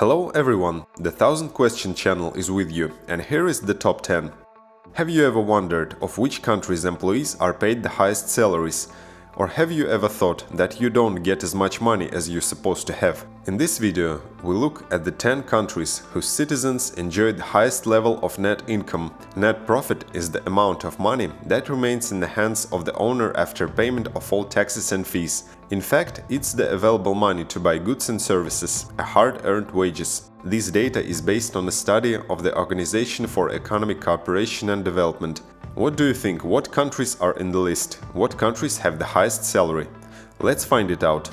Hello everyone, the 1000 Question channel is with you, and here is the top 10. Have you ever wondered of which country's employees are paid the highest salaries? Or have you ever thought that you don't get as much money as you're supposed to have? In this video, we look at the 10 countries whose citizens enjoy the highest level of net income. Net profit is the amount of money that remains in the hands of the owner after payment of all taxes and fees. In fact, it's the available money to buy goods and services, a hard-earned wages. This data is based on a study of the Organization for Economic Cooperation and Development. What do you think? What countries are in the list? What countries have the highest salary? Let's find it out.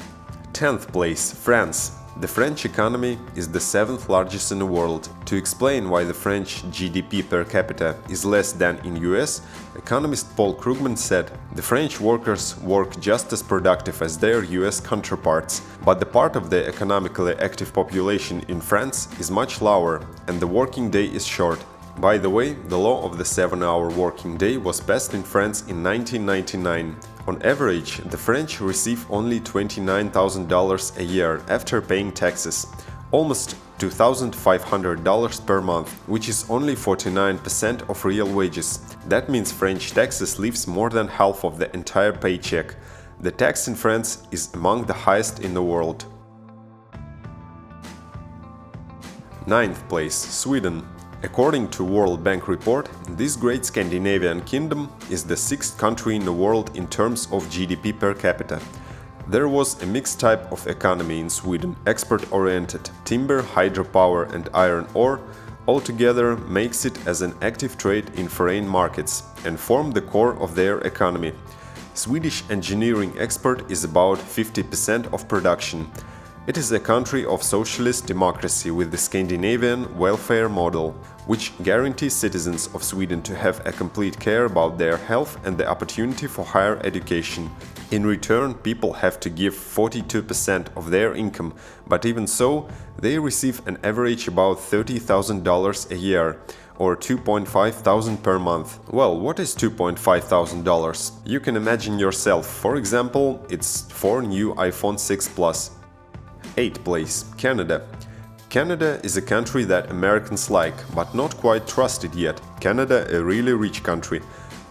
10th place, France. The French economy is the 7th largest in the world. To explain why the French GDP per capita is less than in US, economist Paul Krugman said, the French workers work just as productive as their US counterparts, but the part of the economically active population in France is much lower and the working day is short. By the way, the law of the 7-hour working day was passed in France in 1999. On average, the French receive only $29,000 a year after paying taxes, almost $2,500 per month, which is only 49% of real wages. That means French taxes leaves more than half of the entire paycheck. The tax in France is among the highest in the world. 9th place, Sweden. According to World Bank report, this great Scandinavian kingdom is the 6th country in the world in terms of GDP per capita. There was a mixed type of economy in Sweden, export-oriented. Timber, hydropower and iron ore altogether makes it as an active trade in foreign markets and form the core of their economy. Swedish engineering export is about 50% of production. It is a country of socialist democracy with the Scandinavian welfare model, which guarantees citizens of Sweden to have a complete care about their health and the opportunity for higher education. In return, people have to give 42% of their income, but even so, they receive an average about $30,000 a year, or $2,500 per month. Well, what is $2,500? You can imagine yourself. For example, it's 4 new iPhone 6 Plus. 8th place, Canada. Canada is a country that Americans like, but not quite trusted yet. Canada, a really rich country.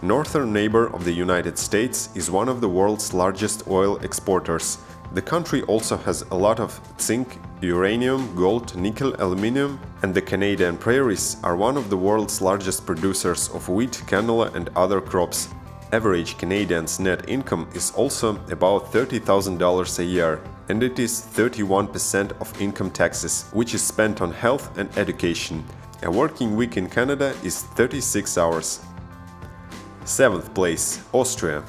Northern neighbor of the United States, is one of the world's largest oil exporters. The country also has a lot of zinc, uranium, gold, nickel, aluminum, and the Canadian prairies are one of the world's largest producers of wheat, canola and other crops. Average Canadian's net income is also about $30,000 a year, and it is 31% of income taxes, which is spent on health and education. A working week in Canada is 36 hours. 7th place, Austria.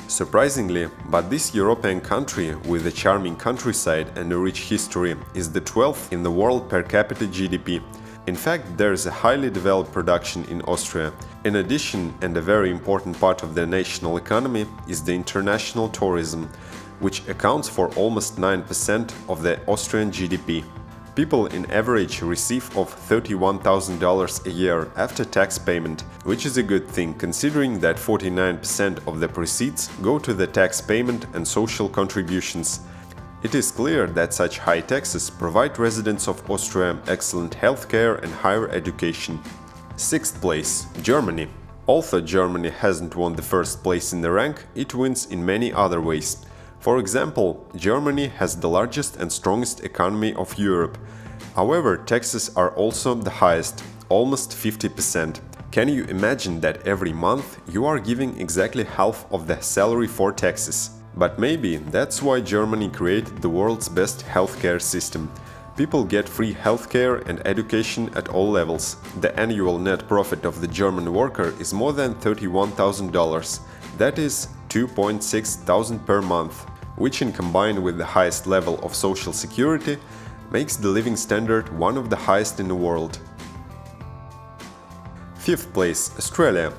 Surprisingly, but this European country with a charming countryside and a rich history is the 12th in the world per capita GDP. In fact, there is a highly developed production in Austria. In addition, and a very important part of the national economy, is the international tourism, which accounts for almost 9% of the Austrian GDP. People in average receive of $31,000 a year after tax payment, which is a good thing considering that 49% of the proceeds go to the tax payment and social contributions. It is clear that such high taxes provide residents of Austria excellent healthcare and higher education. 6th place, Germany. Although Germany hasn't won the first place in the rank, it wins in many other ways. For example, Germany has the largest and strongest economy of Europe. However, taxes are also the highest, almost 50%. Can you imagine that every month you are giving exactly half of the salary for taxes? But maybe that's why Germany created the world's best healthcare system. People get free healthcare and education at all levels. The annual net profit of the German worker is more than $31,000. That is $2,600 per month, which in combined with the highest level of social security makes the living standard one of the highest in the world. 5th place, Australia.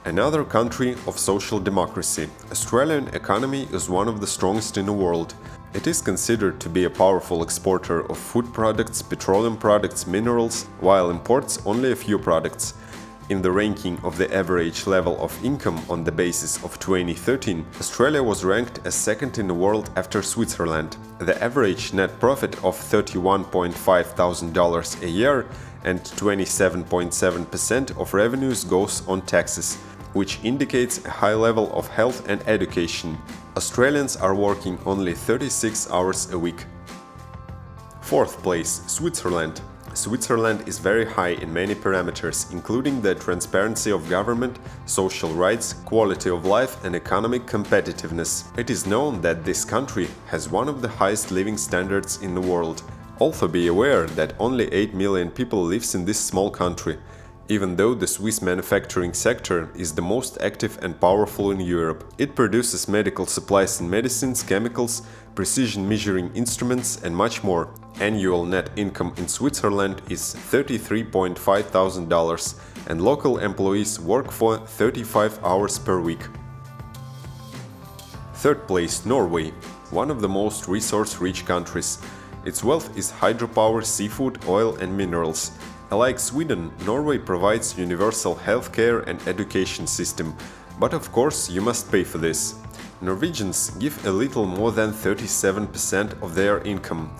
Another country of social democracy. Australian economy is one of the strongest in the world. It is considered to be a powerful exporter of food products, petroleum products, minerals, while imports only a few products. In the ranking of the average level of income on the basis of 2013, Australia was ranked as second in the world after Switzerland. The average net profit of $31.5 thousand a year and 27.7% of revenues goes on taxes, which indicates a high level of health and education. Australians are working only 36 hours a week. Fourth place, Switzerland. Switzerland is very high in many parameters, including the transparency of government, social rights, quality of life and economic competitiveness. It is known that this country has one of the highest living standards in the world. Also be aware that only 8 million people lives in this small country, even though the Swiss manufacturing sector is the most active and powerful in Europe. It produces medical supplies and medicines, chemicals, precision measuring instruments and much more. Annual net income in Switzerland is $33.5 thousand and local employees work for 35 hours per week. Third place, Norway, one of the most resource-rich countries. Its wealth is hydropower, seafood, oil and minerals. Like Sweden, Norway provides universal healthcare and education system, but of course you must pay for this. Norwegians give a little more than 37% of their income.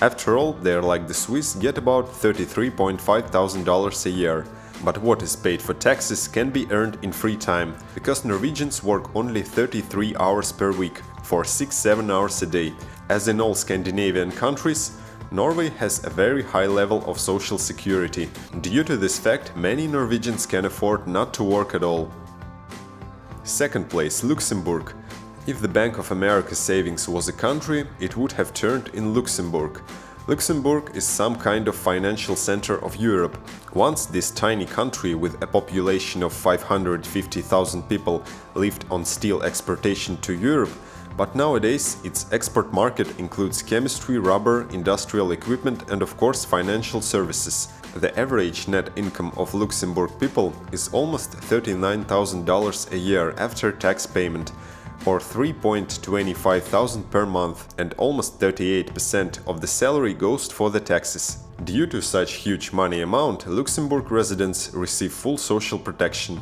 After all, they are like the Swiss, get about $33.5 thousand a year. But what is paid for taxes can be earned in free time, because Norwegians work only 33 hours per week, for 6-7 hours a day. As in all Scandinavian countries, Norway has a very high level of social security. Due to this fact, many Norwegians can afford not to work at all. Second place, Luxembourg. If the Bank of America savings was a country, it would have turned in Luxembourg. Luxembourg is some kind of financial center of Europe. Once this tiny country with a population of 550,000 people lived on steel exportation to Europe, but nowadays its export market includes chemistry, rubber, industrial equipment and of course financial services. The average net income of Luxembourg people is almost $39,000 a year after tax payment, or $3.25 thousand per month, and almost 38% of the salary goes for the taxes. Due to such huge money amount, Luxembourg residents receive full social protection.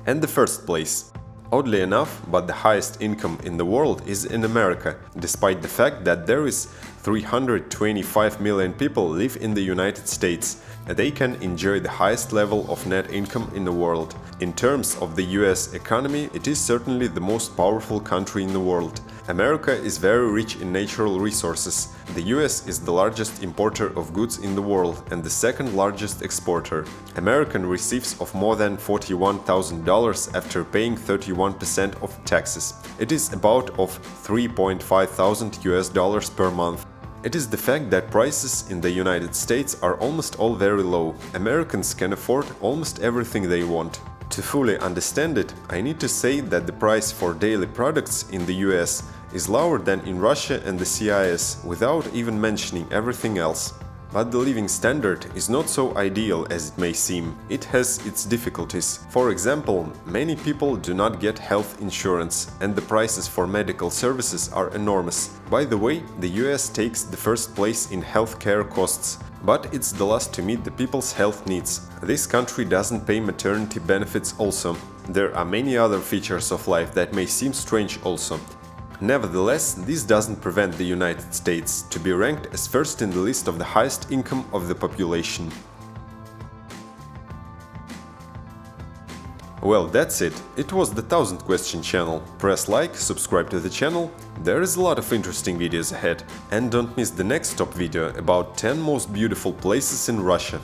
And the first place. Oddly enough, but the highest income in the world is in America, despite the fact that there is 325 million people live in the United States. They can enjoy the highest level of net income in the world. In terms of the US economy, it is certainly the most powerful country in the world. America is very rich in natural resources. The US is the largest importer of goods in the world and the second largest exporter. American receives of more than $41,000 after paying 31% of taxes. It is about of $3.5 thousand US per month. It is the fact that prices in the United States are almost all very low. Americans can afford almost everything they want. To fully understand it, I need to say that the price for daily products in the US is lower than in Russia and the CIS, without even mentioning everything else. But the living standard is not so ideal as it may seem. It has its difficulties. For example, many people do not get health insurance, and the prices for medical services are enormous. By the way, the US takes the first place in healthcare costs, but it's the last to meet the people's health needs. This country doesn't pay maternity benefits also. There are many other features of life that may seem strange also. Nevertheless, this doesn't prevent the United States to be ranked as first in the list of the highest income of the population. Well, that's it. It was the 1000 question channel. Press like, subscribe to the channel. There is a lot of interesting videos ahead. And don't miss the next top video about 10 most beautiful places in Russia.